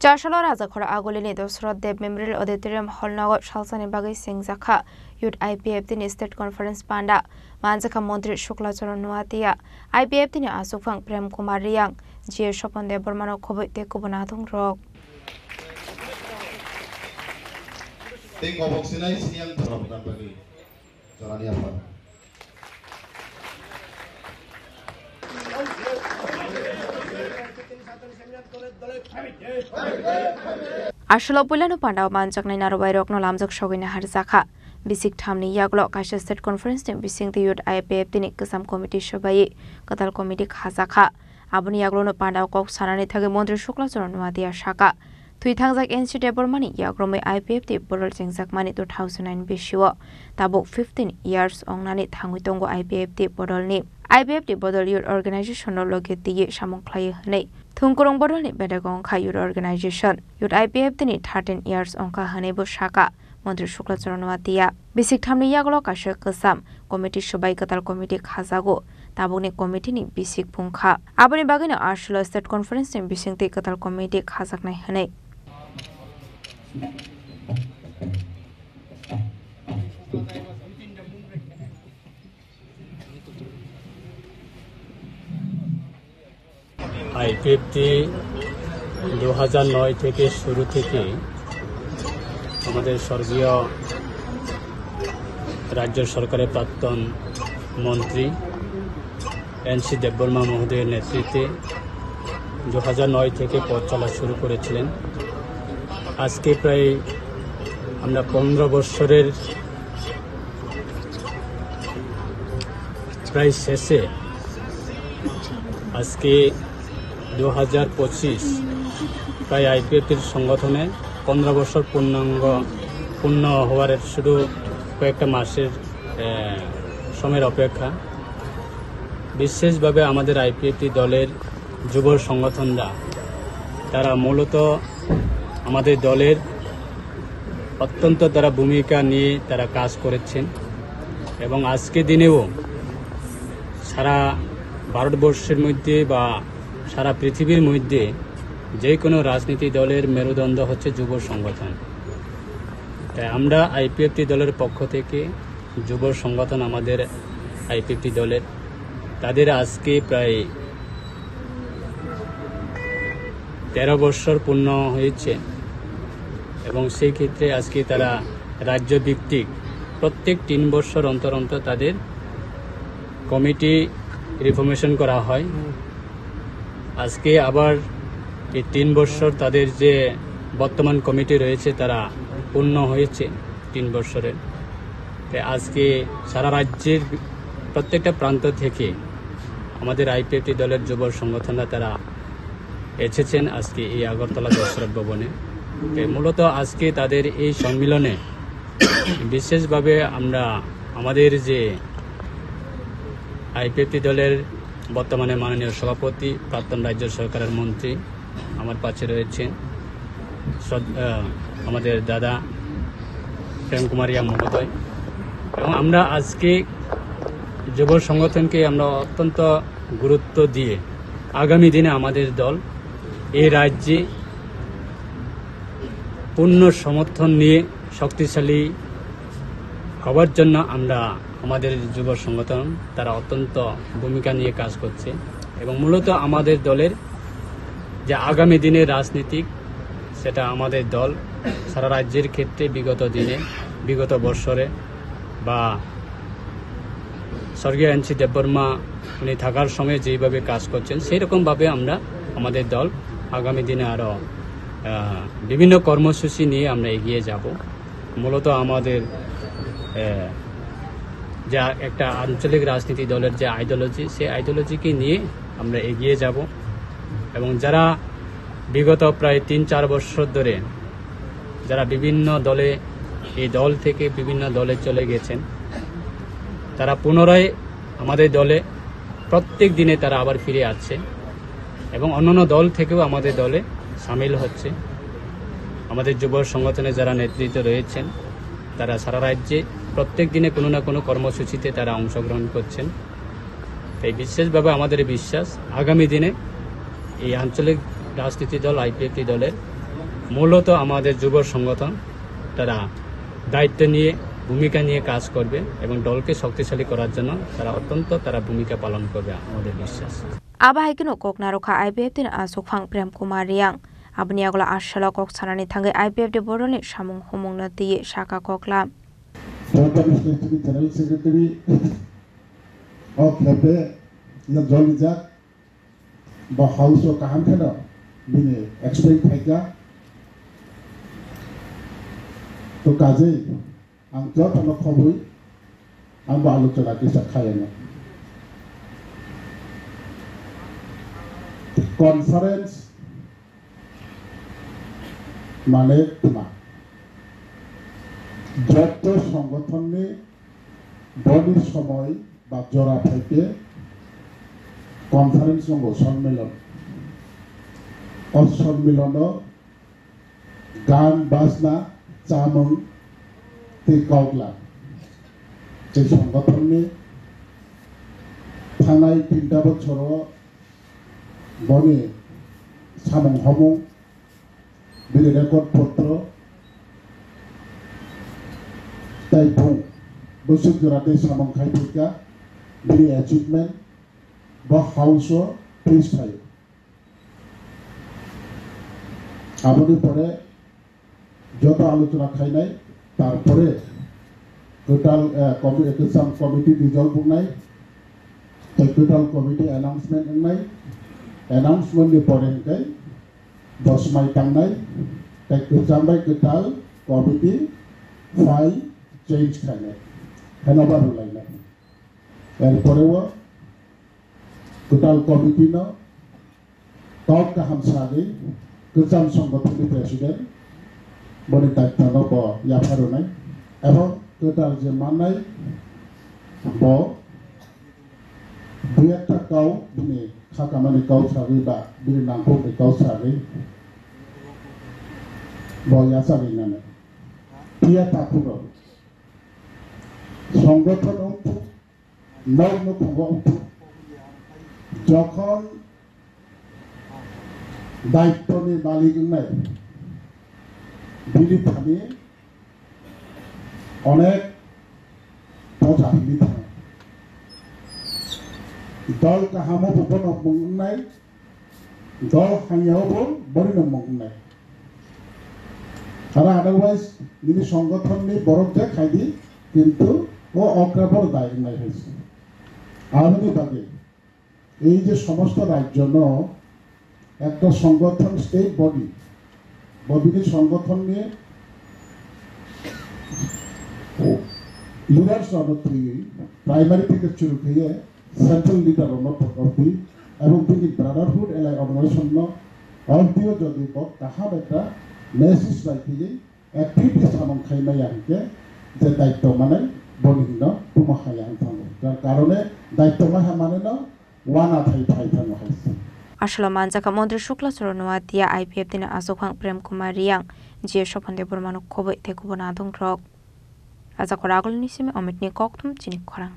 চারশাল রাজাখরা আগলিনি দশরথ দেব Memorial auditorium হলনগর সালসানি বাগৈ সিংজাখা youth IPF তিনি state conference পান্ডা মানজাখা মন্ত্রী শুক্লাচরণ নুয়াতিয়া আইপিএফ তিনি আসুফাং প্রেম কুমার রিয়াং জিএ স্বপন দেব বর্মানো খবৈ তে কুবনাথং rock Ashalo Pulano Panda Manjak Nainaro Rokno Lamjak Shogina Harzaka. Bisik Tamni Yaglo Kasha State Conference in Bising the Youth IPF Tinik Kasam Committee Shobai, Katal Committee Hazaka. Abuni Yaglono Panda Kok Sanani Tagi Mondri Shuklas or Nadia Shaka. Three things like NC Debor money, Yagrome IPF the Borol Zingzak money 2009 Bishua. Tabo 15 years on Nani Tangutongo IPF the Borolni. IPF the Bodol Youth Organization no locate the Shamon Clay Hane. Thungkurong Bodol ni Bedagong Ka Youth Organization. Youth IPF the 13 years on Ka Hanebo Shaka. Montri Shuklatoronatia. Bisik Tamni Yaglo Kasha Kasam. Committee Shobai Katal Committee Kazago. Tabuni Committee ni Bisik Punka. Abuni Bagina Ashlo State Conference in Bising the Katal Committee Kazak Hane. IPFT 2009 থেকে শুরু থেকে আমাদের স্বর্গীয় রাজ্য সরকারের প্রাক্তন মন্ত্রী NC Debbarma মহোদয়ের নেতৃত্বে 2009 থেকে পথ চলা শুরু করেছিলেন। আজকে প্রায় আমরা 15 বছরের প্রায় শেষে আজকে 2025 প্রায় আইপিএফটির সংগঠনে 15 বছর পূর্ণ হওয়ার শুধু কয়েকটা মাসের সময়ের অপেক্ষা। বিশেষভাবে আমাদের আইপিএফটি দলের যুব সংগঠনরা তারা মূলত আমাদের দলের অত্যন্ত তারা ভূমিকা নিয়ে তারা কাজ করেছেন এবং আজকে দিনেও সারা ভারতবর্ষের মধ্যে বা সারা পৃথিবীর মধ্যে যে কোনো রাজনীতি দলের মেরুদণ্ড হচ্ছে যুব সংগঠন। তাই আমরা আইপিএফটি দলের পক্ষ থেকে যুব সংগঠন আমাদের আইপিএফটি দলের তাদের আজকে প্রায় 13 বছর পূর্ণ হয়েছে এবং সেই ক্ষেত্রে আজকে তারা রাজ্য ভিত্তিক প্রত্যেক 3 বছর অন্তর অন্তর তাদের কমিটি রিফর্মেশন করা হয়। আজকে আবার এই 3 বছর তাদের যে বর্তমান কমিটি রয়েছে তারা পূর্ণ হয়েছে 3 বছরের। তাই আজকে সারা রাজ্যের প্রত্যেকটা প্রান্ত থেকে আমাদের আইপিএফটি দলের যুব সংগঠনরা তারা এসেছেন আজকে এই আগরতলা দশরথ ভবনে। মূলত আজকে তাদের এই সম্মেলনে বিশেষভাবে আমরা আমাদের যে আইপিএফটি দলের বর্তমানে মাননীয় সভাপতি প্রাক্তন রাজ্য সরকারের মন্ত্রী আমার পাশে রয়েছেন আমাদের দাদা প্রেম কুমার রিয়াং মহোদয় এবং আমরা আজকে যুব সংগঠনকে আমরা অত্যন্ত গুরুত্ব দিয়ে আগামী দিনে আমাদের দল এই রাজ্যে পূর্ণ সমর্থন নিয়ে শক্তিশালী হওয়ার জন্য আমরা আমাদের যুব সংগঠন তারা অত্যন্ত ভূমিকা নিয়ে কাজ করছে এবং মূলত আমাদের দলের যে আগামী দিনের রাজনীতিক সেটা আমাদের দল সারা রাজ্যের ক্ষেত্রে বিগত বছরে বা স্বর্গীয় এনসি দেববর্মা উনি থাকার সময় যেইভাবে কাজ করছেন সেই রকমভাবে আমরা আমাদের দল আগামী দিনে আরও বিভিন্ন কর্মসূচি নিয়ে আমরা এগিয়ে যাব। মূলত আমাদের যা একটা আঞ্চলিক রাজনীতি দলের যে আইডিওলজি সেই আইডিওলজিকে নিয়ে আমরা এগিয়ে যাব এবং যারা বিগত প্রায় 3-4 বছর ধরে যারা বিভিন্ন দলে এই দল থেকে বিভিন্ন দলে চলে গেছেন তারা পুনরায় আমাদের দলে প্রত্যেক দিনে তারা আবার ফিরে আসছে এবং অন্যান্য দল থেকেও আমাদের দলে সামিল হচ্ছে। আমাদের যুব সংগঠনে যারা নেতৃত্ব রয়েছেন তারা সারা রাজ্যে প্রত্যেক দিনে কোনো না কোনো কর্মসূচিতে তারা অংশগ্রহণ করছেন। তাই বিশেষভাবে আমাদের বিশ্বাস আগামী দিনে এই আঞ্চলিক রাজনীতি দল আইপিএফটি দলের মূলত আমাদের যুব সংগঠন তারা দায়িত্ব নিয়ে ভূমিকা নিয়ে কাজ করবে এবং দলকে শক্তিশালী করার জন্য তারা ভূমিকা পালন করবে আমাদের বিশ্বাস Abahaigino kok naroka IPF tin asukphang Prem Kumar Riang abni agla ashala kok sanani thangai IPF de boroni samung humung na ti shaka kokla General Secretary of the Jolizak বা হাউস ও কাহাম খেলা বিনে এক্সপ্লেইন থাকা তো কাজেই আং যতন খবই আংবো আলোচনা কিছু খায়না কনফারেন্স মানে তোমা যত সংগঠনে বডির সময় বা জোড়া থেকে কনফারেন্স সঙ্গ সম্মেলন সম্মেলন গান বাজনা চামং কাউলা এই সংগঠনে থানায় 3টা বছর বনে সামং হমং বিলি রেকর্ড পত্র তাই ভুং বসুক জোড়াতে সামং খাইকা বিলি অ্যাচিভমেন্ট বা হাউস ও প্রিস ফাই আমাদের পরে যত আলোচনা খাই নাই তারপরে টোটাল কমিটি রিজলভ বুনাই টোটাল কমিটি অ্যানাউন্সমেন্ট বুনাই অ্যানাউন্সমেন্টनि পরে 10 মাই টাংনাই জামবাই টোটাল কমিটি ফাইল চেঞ্জ খাইনাই হেনবা রুলাইনাই এরপরেও টোটাল কমিটি ন টপ কাহাম সাগै गोजाम संगठननि प्रेसिडेंट बनि दायित्व न ब याफारुनाय এবং টোটাল যে মানাই ব দুই একটা কাউ বিনি খাকামানি কাউ সাগै বা বিনি নাংখौनि কাউ সাগै ব ইয়াসাগै নানে টিয়া তাকুর সংগঠন অংশ নগ্ন খঙ্গ অংশ যখন দায়িত্বনি মালিক নাই বিলি থানি অনেক পথা বিলি থানি দল কাহামো বন নাই দল হাইয়াও বরিন নাই আর আদারওয়াইজ যিনি সংগঠননি বরফে খাইদি কিন্তু ও অগ্রাবর দায় নাই হয়েছে আলাদা ভাবে এই যে সমস্ত রাজ্য একটা সংগঠন স্টেট বডি বডির সংগঠন নিয়ে লিডার্স অবধি প্রাইমারি থেকে শুরু করে সেন্ট্রাল লিডার অবধি এবং তিনি ব্রাদারহুড এলাই অর্গানাইজেশন অবধিও যদি তাহার একটা মেসেজ রাখি অ্যাক্টিভিটি সামন খাইনাই আনকে যে দায়িত্ব মানে বডিন তুমাখাই আন থাকবো যার কারণে দায়িত্ব মাহা মানে না ওয়ান আথাই ভাই থানো হয়েছে Ashla manjaka Mantri Shukla Soronuatia IPF tina asukphang Prem Kumar Riang je sophande bormanu khoboi thekubona dong rok Aja koragol nisime omitni koktum chinik khorang